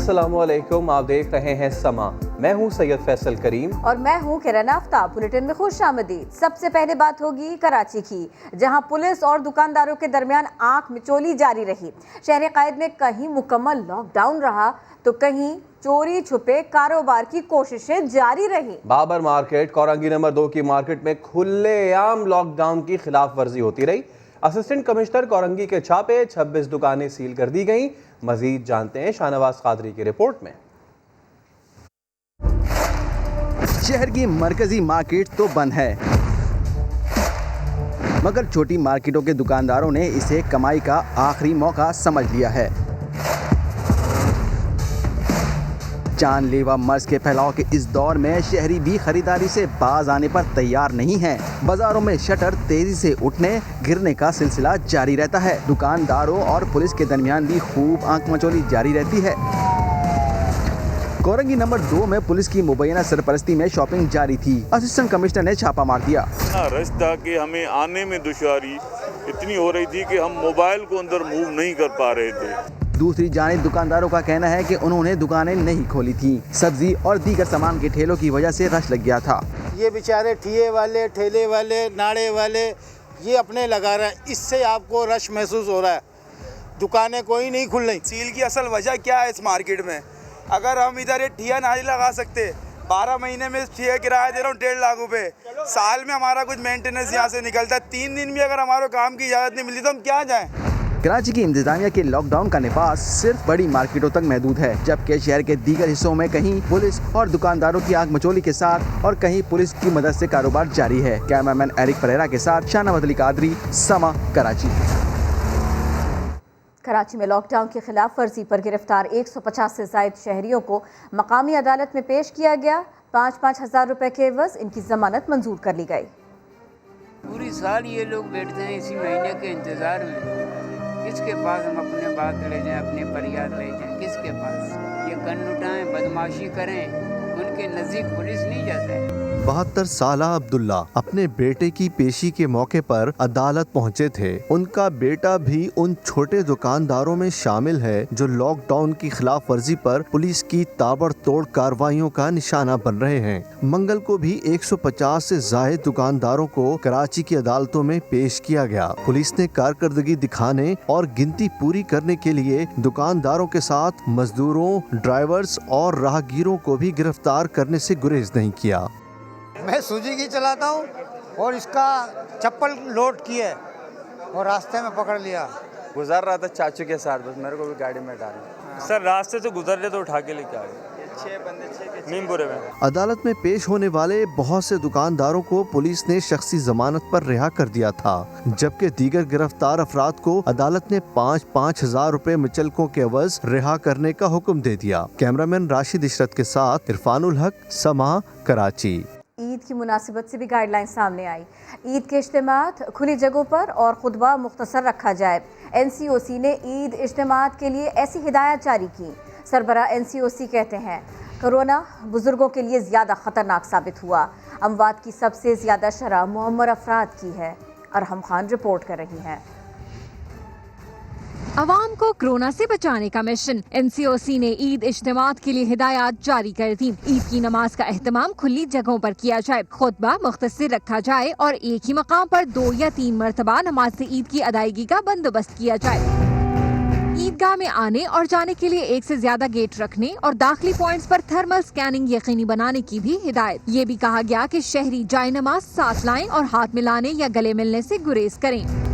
अस्सलाम वालेकुम, आप देख रहे हैं समा। मैं हूं सैयद फैसल करीम और मैं हूं किरण आफ्ताब। बुलेटिन में खुश आमदीद। सबसे पहले बात होगी कराची की, जहां पुलिस और दुकानदारों के दरमियान आंख मिचोली जारी रही। शहर कायद में कहीं मुकम्मल लॉकडाउन रहा तो कहीं चोरी छुपे कारोबार की कोशिशें जारी रही। बाबर मार्केट, कोरंगी नंबर 2 की मार्केट में खुलेआम लॉकडाउन की खिलाफ वर्जी होती रही। असिस्टेंट कमिश्नर कोरंगी के छापे, 26 दुकानें सील कर दी गईं। मजीद जानते हैं शाहनवाज कादरी की रिपोर्ट में। शहर की मरकजी मार्केट तो बंद है, मगर छोटी मार्केटों के दुकानदारों ने इसे कमाई का आखिरी मौका समझ लिया है। जानलेवा मर्ज के फैलाव के इस दौर में शहरी भी खरीदारी से बाज आने पर तैयार नहीं हैं। बाजारों में शटर तेजी से उठने गिरने का सिलसिला जारी रहता है। दुकानदारों और पुलिस के दरमियान भी खूब आंख मचोली जारी रहती है। कोरंगी नंबर 2 में पुलिस की मुबैना सरपरस्ती में शॉपिंग जारी थी। असिस्टेंट कमिश्नर ने छापा मार दिया। रश था कि हमें आने में दुश्वारी इतनी हो रही थी कि हम मोबाइल को अंदर मूव नहीं कर पा रहे थे। दूसरी जानिब दुकानदारों का कहना है कि उन्होंने दुकानें नहीं खोली थी। सब्जी और दीगर सामान के ठेलों की वजह से रश लग गया था। ये बेचारे ठिये वाले, ठेले वाले, नाड़े वाले ये अपने लगा रहे हैं, इससे आपको रश महसूस हो रहा है। दुकानें कोई नहीं खुल रही। सील की असल वजह क्या है इस मार्केट में? अगर हम इधर ये ठिया नहीं लगा सकते, 12 महीने में ठिया किराया दे रहा हूँ 1.5 लाख रुपए, साल में हमारा कुछ मेंटेनेंस यहाँ से निकलता है, 3 दिन भी अगर हमारे काम की इजाज़त नहीं मिलती तो हम क्या जाएं? कराची की इंतजामिया के लॉकडाउन का नफाज सिर्फ बड़ी मार्केटों तक महदूद है, जबकि शहर के दीगर हिस्सों में कहीं पुलिस और दुकानदारों की आंख मचोली के साथ और कहीं पुलिस की मदद से कारोबार जारी है। कैमरामैन एरिक परेरा के साथ शाहनवाज कादरी, समा, कराची। कराची में लॉकडाउन की खिलाफ वर्जी पर गिरफ्तार 150 से जायद शहरियों को मकामी अदालत में पेश किया गया। 5-5 हज़ार रुपए के एवज इनकी जमानत मंजूर कर ली गई। पूरी साल ये लोग बैठते हैं इसी महीने के इंतजार में। किसके पास हम अपने बात ले जाएं, अपने फरियाद ले जाएं? किसके पास? ये गन लुटाएं, बदमाशी करें, उनके नज़दीक पुलिस नहीं जाता है। 72 साला अब्दुल्ला अपने बेटे की पेशी के मौके पर अदालत पहुंचे थे। उनका बेटा भी उन छोटे दुकानदारों में शामिल है जो लॉकडाउन की खिलाफ वर्जी पर पुलिस की ताबड़तोड़ कार्रवाइयों का निशाना बन रहे हैं। मंगल को भी 150 से जायद दुकानदारों को कराची की अदालतों में पेश किया गया। पुलिस ने कारकर्दगी दिखाने और गिनती पूरी करने के लिए दुकानदारों के साथ मजदूरों, ड्राइवर्स और राहगीरों को भी गिरफ्तार करने से गुरेज नहीं किया। मैं सूजी की चलाता हूँ और इसका चप्पल लोड किया और रास्ते में पकड़ लिया। गुजर रहा था चाचू के साथ, बस मेरे को भी गाड़ी में डाला। सर रास्ते से गुजर रहे तो उठा के लेके आ गए। 6 बंदे नीमपुरे में। अदालत में पेश होने वाले बहुत से दुकानदारों को पुलिस ने शख्सी जमानत पर रिहा कर दिया था, जबकि दीगर गिरफ्तार अफराद को अदालत ने 5-5 हज़ार रुपए मुचलकों के एवज रिहा करने का हुक्म दे दिया। कैमरामैन राशिद इशरत के साथ इरफानुल हक, समा, कराची। ईद की मुनासिबत से भी गाइडलाइन सामने आई। ईद के इज्तिमात खुली जगहों पर और खुतबा मुख्तसर रखा जाए। NCOC ने ईद इज्तिमात के लिए ऐसी हिदायत जारी की। सरबराह NCOC कहते हैं कोरोना बुजुर्गों के लिए ज़्यादा ख़तरनाक साबित हुआ। अमवात की सबसे ज़्यादा शरह मुअम्मर अफराद की है। अरहम खान रिपोर्ट कर रही हैं। अवाम को कोरोना से बचाने का मिशन। NCOC ने ईद इज्तिमात के लिए हिदायत जारी कर दी। ईद की नमाज का एहतमाम खुली जगहों पर किया जाए, खुतबा मुख्तसर रखा जाए और एक ही मकाम पर 2 या 3 मरतबा नमाज ईद की अदायगी का बंदोबस्त किया जाए। ईदगाह में आने और जाने के लिए 1 से ज्यादा गेट रखने और दाखिली पॉइंट्स पर थर्मल स्कैनिंग यकीनी बनाने की भी हिदायत। ये भी कहा गया कि शहरी जाए नमाज साथ लाएं और हाथ मिलाने या गले मिलने से गुरेज करें।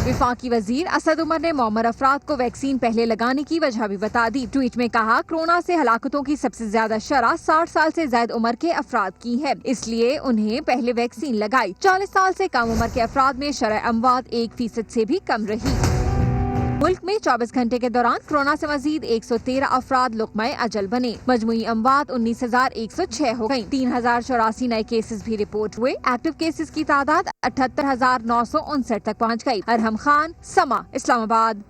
विफाकी वजीर असद उमर ने मुअम्मर अफराद को वैक्सीन पहले लगाने की वजह भी बता दी। ट्वीट में कहा कोरोना से हलाकतों की सबसे ज्यादा शरह 60 साल से ज्यादा उम्र के अफराद की है, इसलिए उन्हें पहले वैक्सीन लगाई। 40 साल से कम उम्र के अफराद में शरह अमवात 1% से भी कम रही। मुल्क में 24 घंटे के दौरान कोरोना से मजीद 113 अफराद लुक़्माए अजल बने। मजमूई अमवात 19,106 हो गयी। 3,084 नए केसेस भी रिपोर्ट हुए। एक्टिव केसेस की तादाद 78,959 तक पहुँच गयी। अरहम खान, समा, इस्लामाबाद।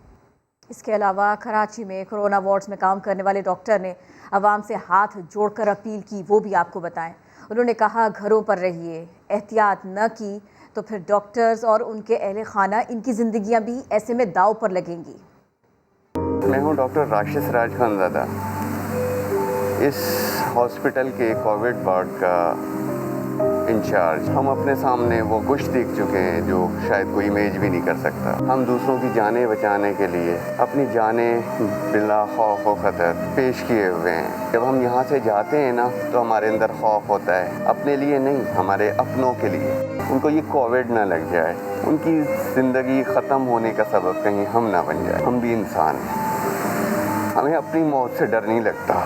इसके अलावा कराची में कोरोना वार्ड्स में काम करने वाले डॉक्टर ने अवाम से हाथ जोड़कर अपील की, वो भी आपको बताएं। उन्होंने कहा घरों पर रहिए, एहतियात न की तो फिर डॉक्टर्स और उनके अहले खाना इनकी जिंदगियां भी ऐसे में दाव पर लगेंगी। मैं हूं डॉक्टर राशिद सिराज खानज़ादा। اس ہاسپٹل کے کووڈ وارڈ کا انچارج، ہم اپنے سامنے وہ کچھ دیکھ چکے ہیں جو شاید کوئی امیج بھی نہیں کر سکتا۔ ہم دوسروں کی جانیں بچانے کے لیے اپنی جانیں بلا خوف و خطر پیش کیے ہوئے ہیں۔ جب ہم یہاں سے جاتے ہیں نا تو ہمارے اندر خوف ہوتا ہے، اپنے لیے نہیں، ہمارے اپنوں کے لیے، ان کو یہ کووڈ نہ لگ جائے، ان کی زندگی ختم ہونے کا سبب کہیں ہم نہ بن جائے۔ ہم بھی انسان ہیں، ہمیں اپنی موت سے ڈر نہیں لگتا،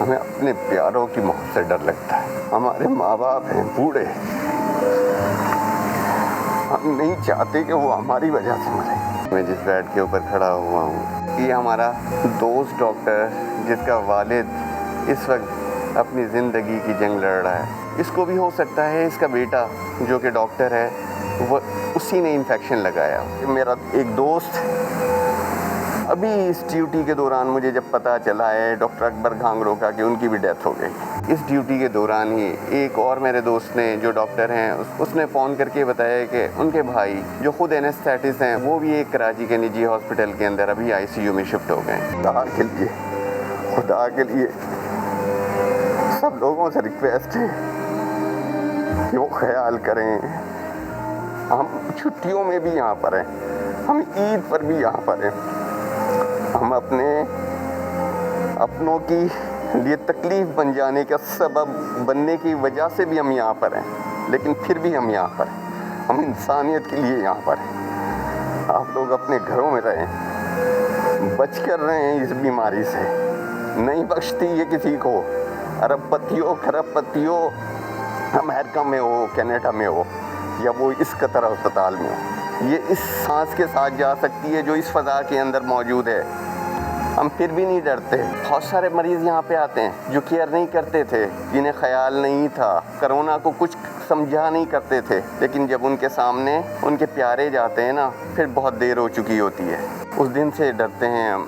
ہمیں اپنے پیاروں کی موت سے ڈر لگتا ہے۔ ہمارے ماں باپ ہیں بوڑھے، ہم نہیں چاہتے کہ وہ ہماری وجہ سے مرے۔ میں جس بیڈ کے اوپر کھڑا ہوا ہوں، یہ ہمارا دوست ڈاکٹر جس کا والد اس وقت اپنی زندگی کی جنگ لڑ رہا ہے، اس کو بھی ہو سکتا ہے اس کا بیٹا جو کہ ڈاکٹر ہے وہ اسی نے انفیکشن لگایا۔ میرا ایک دوست ابھی اس ڈیوٹی کے دوران مجھے جب پتہ چلا ہے ڈاکٹر اکبر گھانگرو کا کہ ان کی بھی ڈیتھ ہو گئی، اس ڈیوٹی کے دوران ہی ایک اور میرے دوست نے جو ڈاکٹر ہیں اس نے فون کر کے بتایا کہ ان کے بھائی جو خود اینستھیٹسٹ ہیں وہ بھی ایک کراچی کے نجی ہاسپٹل کے اندر ابھی ICU میں شفٹ ہو گئے ہیں۔ خدا کے لیے سب لوگوں سے ریکویسٹ ہے کہ وہ خیال کریں، ہم چھٹیوں میں بھی یہاں پر ہیں، ہم عید پر بھی یہاں پر ہیں، ہم اپنوں کی لیے تکلیف بن جانے کا سبب بننے کی وجہ سے بھی ہم یہاں پر ہیں، لیکن پھر بھی ہم یہاں پر ہیں، ہم انسانیت کے لیے یہاں پر ہیں۔ آپ لوگ اپنے گھروں میں رہیں، بچ کر رہے ہیں اس بیماری سے، نہیں بخشتی یہ کسی کو، ارب پتیوں کھرب پتیوں امریکہ میں ہو، کینیڈا میں ہو، یا وہ اس قطر ہسپتال میں ہو، یہ اس سانس کے ساتھ جا سکتی ہے جو اس فضا کے اندر موجود ہے۔ ہم پھر بھی نہیں ڈرتے۔ بہت سارے مریض یہاں پہ آتے ہیں جو کیئر نہیں کرتے تھے، جنہیں خیال نہیں تھا، کرونا کو کچھ سمجھا نہیں کرتے تھے، لیکن جب ان کے سامنے ان کے پیارے جاتے ہیں نا پھر بہت دیر ہو چکی ہوتی ہے۔ اس دن سے ڈرتے ہیں ہم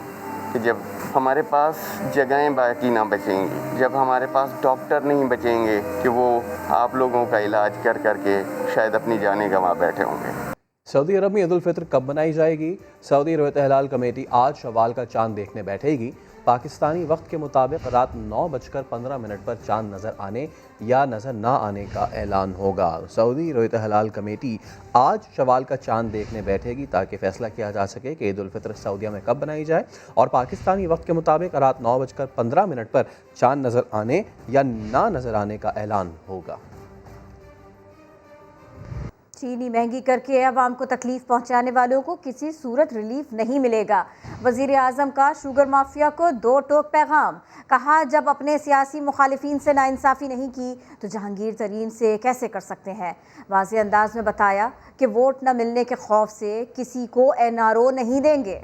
کہ جب ہمارے پاس جگہیں باقی نہ بچیں گی، جب ہمارے پاس ڈاکٹر نہیں بچیں گے کہ وہ آپ لوگوں کا علاج کر کر کے شاید اپنی جانیں گنوا بیٹھے ہوں گے۔ سعودی عرب میں عید الفطر کب منائی جائے گی؟ سعودی رویت ہلال کمیٹی آج شوال کا چاند دیکھنے بیٹھے گی۔ پاکستانی وقت کے مطابق رات 9:15 پر چاند نظر آنے یا نظر نہ آنے کا اعلان ہوگا۔ سعودی رویت ہلال کمیٹی آج شوال کا چاند دیکھنے بیٹھے گی تاکہ فیصلہ کیا جا سکے کہ عید الفطر سعودیہ میں کب منائی جائے، اور پاکستانی وقت کے مطابق رات 9:15 پر چاند نظر آنے یا نہ نظر آنے کا اعلان ہوگا۔ چینی مہنگی کر کے عوام کو تکلیف پہنچانے والوں کو کسی صورت ریلیف نہیں ملے گا۔ وزیر اعظم کا شوگر مافیا کو 2 ٹوک پیغام، کہا جب اپنے سیاسی مخالفین سے ناانصافی نہیں کی تو جہانگیر ترین سے کیسے کر سکتے ہیں۔ واضح انداز میں بتایا کہ ووٹ نہ ملنے کے خوف سے کسی کو NRO نہیں دیں گے۔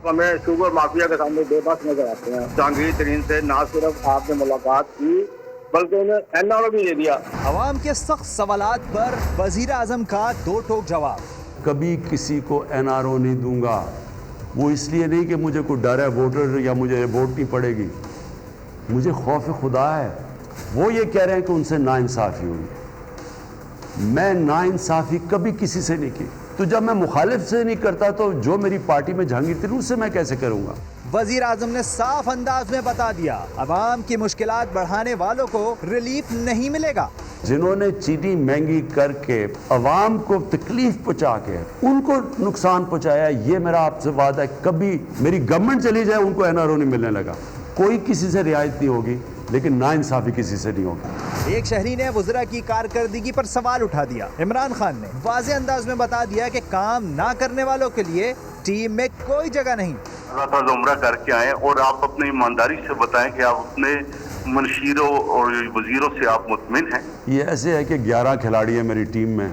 ہمیں شوگر مافیا کے سامنے بے بس نظر آتے ہیں۔ جہانگیر ترین سے نہ صرف آپ نے ملاقات کی بلکہ انہیں NRO بھی دے دیا۔ عوام کے سخت سوالات پر وزیر اعظم کا 2 ٹوک جواب۔ کبھی کسی کو NRO نہیں دوں گا، وہ اس لیے نہیں کہ مجھے کوئی ڈر ہے ووٹر یا مجھے ووٹ نہیں پڑے گی، مجھے خوف خدا ہے۔ وہ یہ کہہ رہے ہیں کہ ان سے ناانصافی ہوئی، میں ناانصافی کبھی کسی سے نہیں کی، تو جب میں مخالف سے نہیں کرتا تو جو میری پارٹی میں جہانگیر ترین سے میں کیسے کروں گا؟ وزیر اعظم نے صاف انداز میں بتا دیا عوام کی مشکلات بڑھانے والوں کو ریلیف نہیں ملے گا۔ جنہوں نے چینی مہنگی کر کے عوام کو تکلیف پہنچا کے ان کو نقصان پہنچایا، یہ میرا آپ سے وعدہ ہے کبھی میری گورنمنٹ چلی جائے ان کو NRO نہیں ملنے لگا۔ کوئی کسی سے رعایت نہیں ہوگی، لیکن ناانصافی کسی سے نہیں ہوگی۔ ایک شہری نے وزراء کی کارکردگی پر سوال اٹھا دیا۔ عمران خان نے واضح انداز میں بتا دیا کہ کام نہ کرنے والوں کے لیے ٹیم میں کوئی جگہ نہیں۔ اللہ تعالیٰ عمرہ کر کے آئیں اور آپ اپنی ایمانداری سے بتائیں کہ آپ اپنے منشیروں اور وزیروں سے آپ مطمئن ہیں۔ یہ ایسے ہے کہ 11 کھلاڑی ہیں میری ٹیم میں،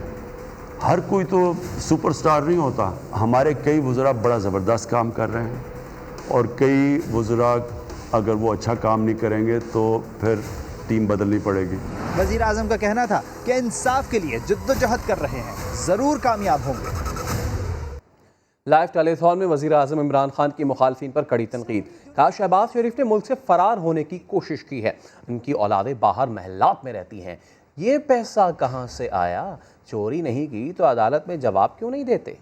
ہر کوئی تو سپر سٹار نہیں ہوتا۔ ہمارے کئی وزراء بڑا زبردست کام کر رہے ہیں، اور کئی وزراء اگر وہ اچھا کام نہیں کریں گے تو پھر ٹیم بدلنی پڑے گی۔ وزیر اعظم کا کہنا تھا کہ انصاف کے لیے جدوجہد کر رہے ہیں، ضرور کامیاب ہوں گے۔ لائیو ٹیلی تھون میں وزیر اعظم عمران خان کی مخالفین پر کڑی تنقید، کہا شہباز شریف نے ملک سے فرار ہونے کی کوشش کی ہے، ان کی اولادیں باہر محلات میں رہتی ہیں، یہ پیسہ کہاں سے آیا؟ چوری نہیں کی تو عدالت میں جواب کیوں نہیں دیتے؟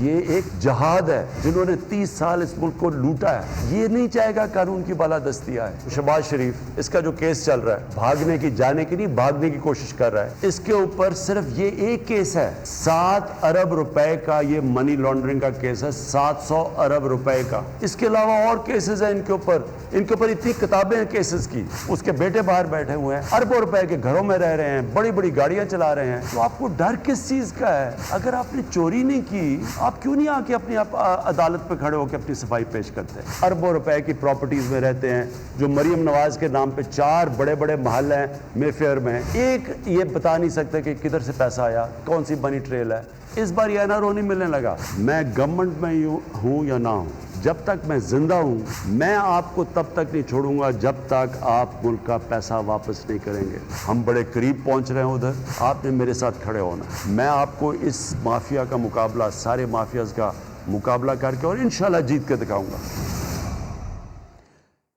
یہ ایک جہاد ہے جنہوں نے 30 سال اس ملک کو لوٹا ہے. یہ نہیں چاہے گا قانون کی بالادستی آئے. شہباز شریف اس کا جو کیس چل رہا ہے بھاگنے کی جانے کی نہیں بھاگنے کی کوشش کر رہا ہے. اس کے اوپر صرف یہ ایک کیس ہے 7 ارب روپے کا. یہ منی لانڈرنگ کا کیس ہے 700 ارب روپے کا. اس کے علاوہ اور کیسز ہیں ان کے اوپر اتنی کتابیں ہیں کیسز کی. اس کے بیٹے باہر بیٹھے ہوئے ہیں اربوں روپے کے گھروں میں رہ رہے ہیں بڑی بڑی گاڑیاں چلا رہے ہیں. تو آپ کو ڈر کس چیز کا ہے؟ اگر آپ نے چوری نہیں کی آپ کیوں نہیں آ کے اپنی عدالت پہ کھڑے ہو کے اپنی صفائی پیش کرتے ہیں؟ اربوں روپے کی پراپرٹیز میں رہتے ہیں جو مریم نواز کے نام پہ 4 بڑے بڑے محل ہیں مے فیئر میں. ایک یہ بتا نہیں سکتے کہ کدھر سے پیسہ آیا کون سی بنی ٹریل ہے. اس بار یہ NRO نہیں ملنے لگا. میں گورنمنٹ میں ہوں یا نہ ہوں جب تک میں زندہ ہوں میں آپ کو تب تک نہیں چھوڑوں گا جب تک آپ ملک کا پیسہ واپس نہیں کریں گے. ہم بڑے قریب پہنچ رہے ہیں ادھر. آپ نے میرے ساتھ کھڑے ہونا. میں آپ کو اس مافیا کا مقابلہ سارے مافیاز کا مقابلہ کر کے اور انشاءاللہ جیت کے دکھاؤں گا.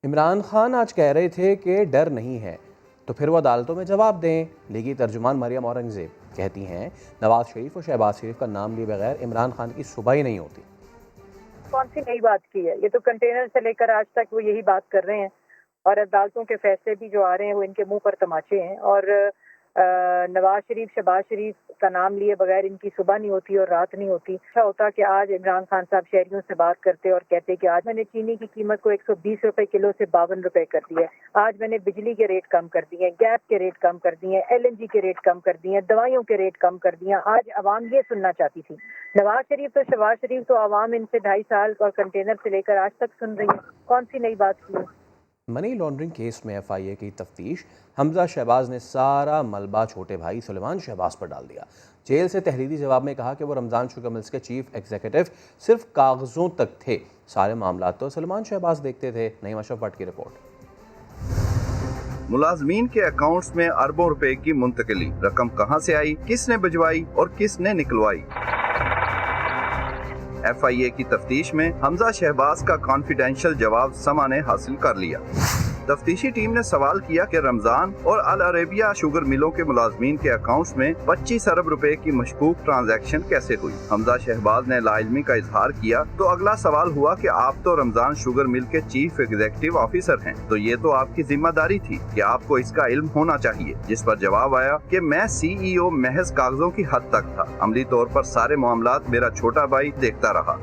عمران خان آج کہہ رہے تھے کہ ڈر نہیں ہے تو پھر وہ عدالتوں میں جواب دیں. لیگی ترجمان مریم اورنگزیب کہتی ہیں نواز شریف اور شہباز شریف کا نام لیے بغیر عمران خان کی صبح ہی نہیں ہوتی. کون سی نئی بات کی ہے؟ یہ تو کنٹینر سے لے کر آج تک وہ یہی بات کر رہے ہیں اور عدالتوں کے فیصلے بھی جو آ رہے ہیں وہ ان کے منہ پر تماچے ہیں. اور نواز شریف شہباز شریف کا نام لیے بغیر ان کی صبح نہیں ہوتی اور رات نہیں ہوتی. اچھا ہوتا کہ آج عمران خان صاحب شہریوں سے بات کرتے اور کہتے کہ آج میں نے چینی کی قیمت کو 120 روپے کلو سے 52 روپے کر دیا ہے. آج میں نے بجلی کے ریٹ کم کر دیے ہیں, گیس کے ریٹ کم کر دیے ہیں, LNG کے ریٹ کم کر دیے ہیں, دوائیوں کے ریٹ کم کر دیے ہیں. آج عوام یہ سننا چاہتی تھی. نواز شریف تو شہباز شریف تو عوام ان سے 2.5 سال اور کنٹینر سے لے کر آج تک سن رہی ہے. کون سی نئی بات کی ہے؟ منی لانڈرنگ کیس میں FIA کی تفتیش حمزہ شہباز نے سارا ملبہ چھوٹے بھائی سلیمان شہباز پر ڈال دیا. جیل سے تحریری جواب میں کہا کہ وہ رمضان شوگر ملز کے چیف ایگزیکٹو صرف کاغذوں تک تھے, سارے معاملات تو سلیمان شہباز دیکھتے تھے. نعیم اشرف بٹ کی رپورٹ. ملازمین کے اکاؤنٹس میں اربوں روپے کی منتقلی, رقم کہاں سے آئی, کس نے بھجوائی اور کس نے نکلوائی. FIA کی تفتیش میں حمزہ شہباز کا کانفیڈینشیل جواب سما نے حاصل کر لیا. تفتیشی ٹیم نے سوال کیا کہ رمضان اور العربیہ شوگر ملوں کے ملازمین کے اکاؤنٹس میں 25 ارب روپے کی مشکوک ٹرانزیکشن کیسے ہوئی. حمزہ شہباز نے لا علمی کا اظہار کیا تو اگلا سوال ہوا کہ آپ تو رمضان شوگر مل کے چیف ایگزیکٹو آفیسر ہیں, تو یہ تو آپ کی ذمہ داری تھی کہ آپ کو اس کا علم ہونا چاہیے. جس پر جواب آیا کہ میں CEO محض کاغذوں کی حد تک تھا, عملی طور پر سارے معاملات میرا چھوٹا بھائی دیکھتا رہا.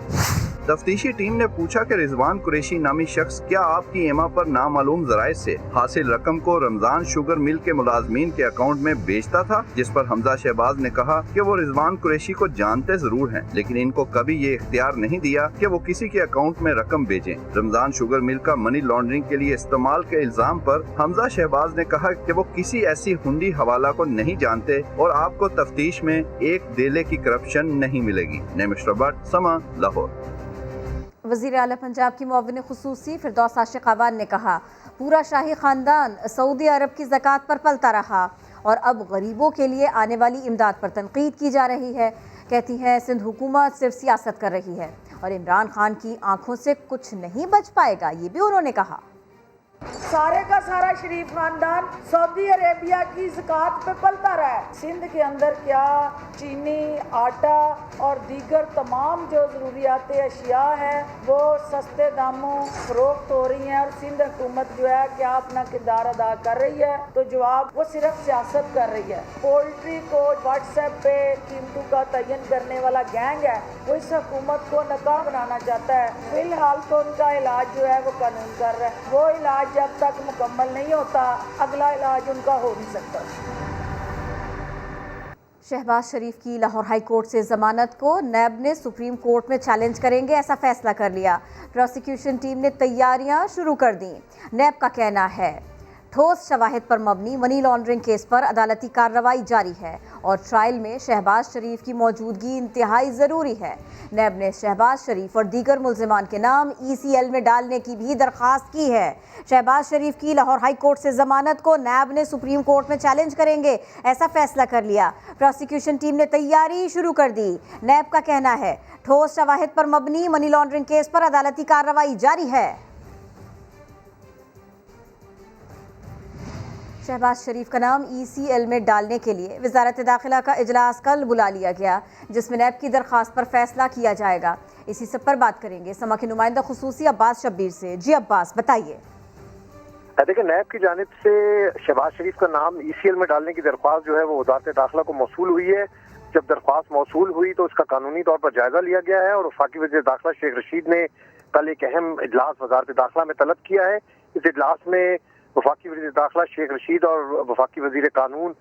تفتیشی ٹیم نے پوچھا کہ رضوان قریشی نامی شخص کیا آپ کی ایما پر نامعلوم ذرائع سے حاصل رقم کو رمضان شوگر مل کے ملازمین کے اکاؤنٹ میں بیچتا تھا. جس پر حمزہ شہباز نے کہا کہ وہ رضوان قریشی کو جانتے ضرور ہیں لیکن ان کو کبھی یہ اختیار نہیں دیا کہ وہ کسی کے اکاؤنٹ میں رقم بھیجیں. رمضان شوگر مل کا منی لانڈرنگ کے لیے استعمال کے الزام پر حمزہ شہباز نے کہا کہ وہ کسی ایسی ہنڈی حوالہ کو نہیں جانتے اور آپ کو تفتیش میں ایک دھیلے کی کرپشن نہیں ملے گی. نعیم اشرف بٹ, سما, لاہور. وزیر اعلیٰ پنجاب کی معاون خصوصی فردوس عاشق آوان نے کہا پورا شاہی خاندان سعودی عرب کی زکوٰۃ پر پلتا رہا اور اب غریبوں کے لیے آنے والی امداد پر تنقید کی جا رہی ہے. کہتی ہیں سندھ حکومت صرف سیاست کر رہی ہے اور عمران خان کی آنکھوں سے کچھ نہیں بچ پائے گا, یہ بھی انہوں نے کہا. سارے کا سارا شریف خاندان سعودی عربیہ کی زکوٰۃ پہ پلتا رہا ہے. سندھ کے اندر کیا چینی, آٹا اور دیگر تمام جو ضروریات اشیاء ہیں وہ سستے داموں فروخت ہو رہی ہیں اور سندھ حکومت جو ہے کیا اپنا کردار ادا کر رہی ہے؟ تو جواب وہ صرف سیاست کر رہی ہے. پولٹری کو واٹس ایپ پہ قیمتوں کا تعین کرنے والا گینگ ہے, وہ اس حکومت کو ناکام بنانا چاہتا ہے. فی الحال تو ان کا علاج جو ہے وہ قانون کر رہا ہے, وہ علاج جب تک مکمل نہیں ہوتا اگلا علاج ان کا ہو نہیں سکتا. شہباز شریف کی لاہور ہائی کورٹ سے ضمانت کو نیب نے سپریم کورٹ میں چیلنج کریں گے, ایسا فیصلہ کر لیا. پروسیکیوشن ٹیم نے تیاریاں شروع کر دیں. نیب کا کہنا ہے ٹھوس شواہد پر مبنی منی لانڈرنگ کیس پر عدالتی کارروائی جاری ہے اور ٹرائل میں شہباز شریف کی موجودگی انتہائی ضروری ہے. نیب نے شہباز شریف اور دیگر ملزمان کے نام ECL میں ڈالنے کی بھی درخواست کی ہے. شہباز شریف کی لاہور ہائی کورٹ سے ضمانت کو نیب نے سپریم کورٹ میں چیلنج کریں گے, ایسا فیصلہ کر لیا. پروسیکیوشن ٹیم نے تیاری شروع کر دی. نیب کا کہنا ہے ٹھوس شواہد پر مبنی منی لانڈرنگ کیس پر عدالتی کارروائی جاری ہے. शहबाज शरीफ का नाम ECL में डालने के लिए वजारत दाखिला का इजलास कल बुला लिया गया, जिसमें नैब की दरख्वास्त पर फैसला किया जाएगा। इसी सब पर बात करेंगे समा के नुमाइंदा खुसूसी अब्बास शब्बीर से। जी अब्बास, बताइए। देखिए, नैब की जानिब से शहबाज शरीफ का नाम ECL में डालने की दरख्वास्त जो है वो वजारत दाखिला को मौसूल हुई है। जब दरख्वास्त मौसूल हुई तो उसका कानूनी तौर पर जायजा लिया गया है और वफाकी वज़ीर दाखिला शेख रशीद ने कल एक अहम इजलास वजारत दाखिला में तलब किया है। इस इजलास में वफाकी वज़ीर दाखिला शेख रशीद और वफाकी वज़ीर कानून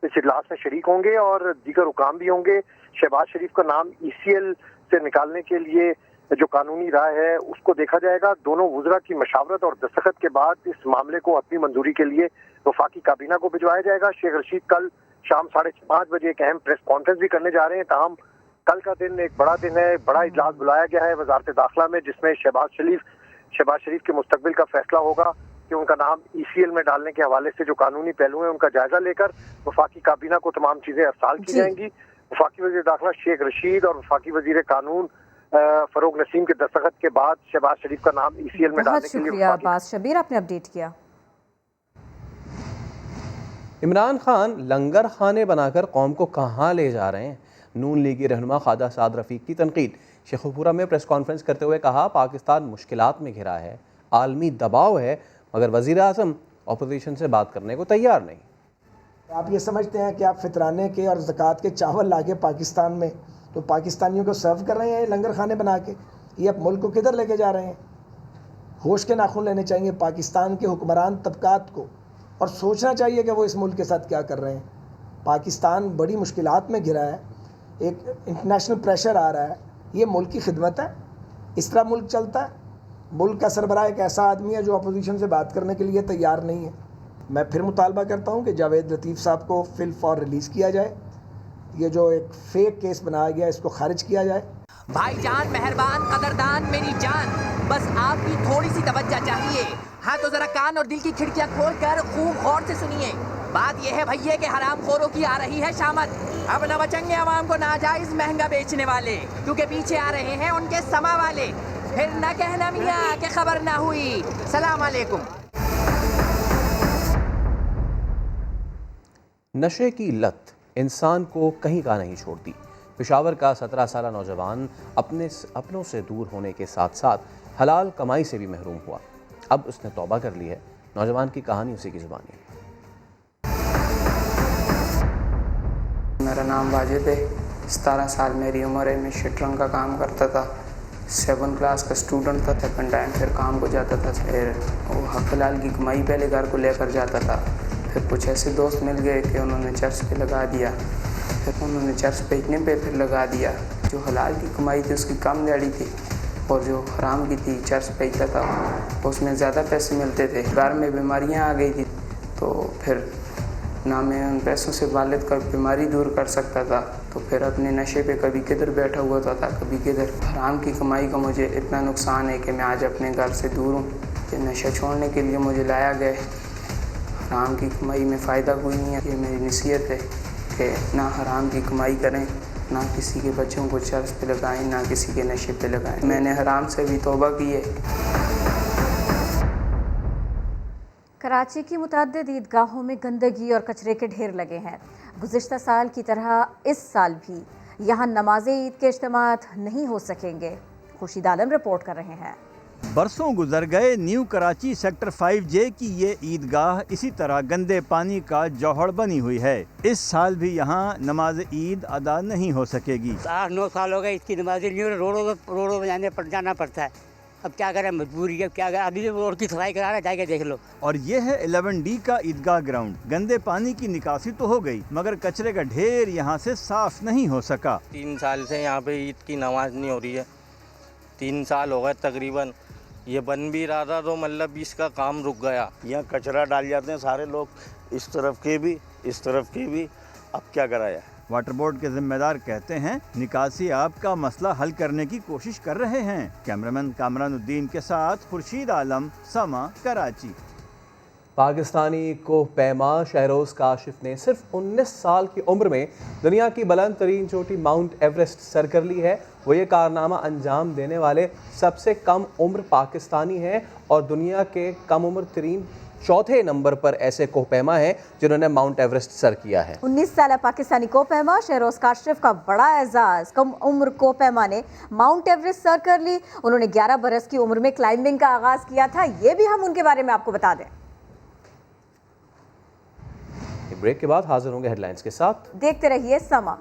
इस इजलास में शरीक होंगे और दीगर हुकाम भी होंगे। शहबाज शरीफ का नाम ECL से निकालने के लिए जो कानूनी राय है उसको देखा जाएगा। दोनों वज़रा की मशावरत और दस्तखत के बाद इस मामले को अपनी मंजूरी के लिए वफाकी काबीना को भिजवाया जाएगा। शेख रशीद कल शाम 5:30 बजे एक अहम प्रेस कॉन्फ्रेंस भी करने जा रहे हैं। ताहम कल का दिन एक बड़ा दिन है, बड़ा इजलास बुलाया गया है वजारत दाखिला में, जिसमें शहबाज शरीफ के मुस्तकबिल का फैसला होगा कि उनका नाम ECL में डालने के हवाले से जो कानूनी पहलू हैं उनका जायजा लेकर वफाकी काबीना को तमाम चीजें अरसाल की जाएंगी। वफाकी वज़ीर दाखिला शेख रशीद और वफाकी वज़ीर कानून फरोग नसीम के दस्तखत के बाद शहबाज शरीफ का नाम ECL में डालने के लिए। शुक्रिया अब्बास शबीर, आपने अपडेट किया। इमरान खान लंगर खाने बनाकर कौम को कहाँ ले जा रहे हैं? नून लीगी रहनुमा ख्वाजा साद रफीक की तनकीद। शेखुपुरा में प्रेस कॉन्फ्रेंस करते हुए कहा, पाकिस्तान मुश्किलात में घिरा है, आलमी दबाव है, मगर वज़ीर आज़म अपोजिशन से बात करने को तैयार नहीं। आप ये समझते हैं कि आप फितराने के और ज़कात के चावल लाके पाकिस्तान में तो पाकिस्तानियों को सर्व कर रहे हैं लंगर खाने बना के? ये आप मुल्क को किधर लेके जा रहे हैं? होश के नाखून लेने चाहिए पाकिस्तान के हुक्मरान तबकात को और सोचना चाहिए कि वो इस मुल्क के साथ क्या कर रहे हैं। पाकिस्तान बड़ी मुश्किलात में घिरा है, एक इंटरनेशनल प्रेशर आ रहा है, ये मुल्क की खिदमत है, इस तरह मुल्क चलता है। मुल्क का सरबराह एक ऐसा आदमी है जो अपोजिशन से बात करने के लिए तैयार नहीं है। मैं फिर मुतालबा करता हूँ कि जावेद लतीफ़ साहब को फिल फॉर रिलीज़ किया जाए। ये जो एक फेक केस बनाया गया इसको खारिज किया जाए। भाईजान, मेहरबान, कदरदान, मेरी जान, बस आपकी थोड़ी सी तवज्जो चाहिए। हाँ तो जरा कान और दिल की खिड़कियाँ खोल कर खूब गौर से सुनिए। बात यह है भैया कि हरामखोरों की आ रही है शामत। अब न बचेंगे अवाम को नाजायज महंगा बेचने वाले, क्योंकि पीछे आ रहे हैं उनके समा वाले। फिर न कहना मियाँ कि खबर ना हुई। सलाम अलैकुम। नशे की लत इंसान को कहीं का नहीं छोड़ती। पेशावर का 17 साला नौजवान अपनों से दूर होने के साथ साथ हलाल कमाई से भी महरूम हुआ। अब उसने तौबा कर ली है। नौजवान की कहानी उसी की ज़ुबानी है। मेरा नाम वाजिद है, 17 साल मेरी उम्र है। मैं शटरंग का काम करता था, 7 क्लास का स्टूडेंट था। सेकंड टाइम फिर काम को जाता था, फिर वो हलाल की कमाई पहले घर को लेकर जाता था। फिर कुछ ऐसे दोस्त मिल गए कि उन्होंने चर्च पे लगा दिया। फिर उन्होंने चर्च बेचने पे फिर लगा दिया। जो हलाल की कमाई थी उसकी कम दिहाड़ी थी और जो हराम की थी, चर्च बेचता था, उसमें ज़्यादा पैसे मिलते थे। घर में बीमारियां आ गई थी तो फिर ना मैं उन पैसों से वालिद का बीमारी दूर कर सकता था, तो फिर अपने नशे पे कभी किधर बैठा हुआ था कभी किधर। हराम की कमाई का मुझे इतना नुकसान है कि मैं आज अपने घर से दूर हूँ। ये नशा छोड़ने के लिए मुझे लाया गया। हराम की कमाई में फ़ायदा कोई नहीं है। ये मेरी नसीहत है कि ना हराम की कमाई करें, ना किसी के बच्चों को चर्च पे लगाएं, ना किसी के नशे पे लगाएं। मैंने हराम से भी तौबा की है। कराची की मुतअद्दिद ईदगाहों में गंदगी और कचरे के ढेर लगे हैं। गुज़िश्ता साल की तरह इस साल भी यहाँ नमाज ईद के इज्तिमात नहीं हो सकेंगे। खुर्शीद आलम रिपोर्ट कर रहे हैं। बरसों गुजर गए, न्यू कराची सेक्टर 5J की ये ईदगाह इसी तरह गंदे पानी का जौहड़ बनी हुई है। इस साल भी यहाँ नमाज ईद अदा नहीं हो सकेगी। 8-9 साल हो गए इसकी नमाज रोडों में जाना पड़ता है। अब क्या करें, मजबूरी है, क्या करें। अभी रोड की सफाई करा रहा है, जाके देख लो। और ये है 11D का ईदगाह ग्राउंड। गंदे पानी की निकासी तो हो गई, मगर कचरे का ढेर यहाँ से साफ नहीं हो सका। 3 साल से यहाँ पे ईद की नमाज नहीं हो रही है। 3 साल हो गए तकरीबन। ये बन भी रहा था तो मतलब इसका काम रुक गया। यहाँ कचरा डाल जाते हैं सारे लोग, इस तरफ के भी इस तरफ के भी। अब क्या कराया। वाटर बोर्ड के जिम्मेदार कहते हैं निकासी आपका मसला हल करने की कोशिश कर रहे हैं। कैमरामैन कामरानुद्दीन के साथ खुर्शीद आलम, समा, कराची। पाकिस्तानी कोह पैमा शहरोज़ काशिफ ने सिर्फ 19 साल की उम्र में दुनिया की बुलंद तरीन चोटी माउंट एवरेस्ट सर कर ली है। वो ये कारनामा अंजाम देने वाले सबसे कम उम्र पाकिस्तानी हैं और दुनिया के कम उम्र तरीन चौथे नंबर पर ऐसे कोहपैमा हैं जिन्होंने माउंट एवरेस्ट सर किया है। 19 साल पाकिस्तानी कोहपैमा शहरोज काशिफ का बड़ा एजाज कम उम्र कोहपैमा ने माउंट एवरेस्ट सर कर ली। उन्होंने 11 बरस की उम्र में क्लाइंबिंग का आगाज किया था। ये भी हम उनके बारे में आपको बता दें। ब्रेक के बाद हाजिर होंगे हेडलाइंस के साथ। देखते रहिए समा।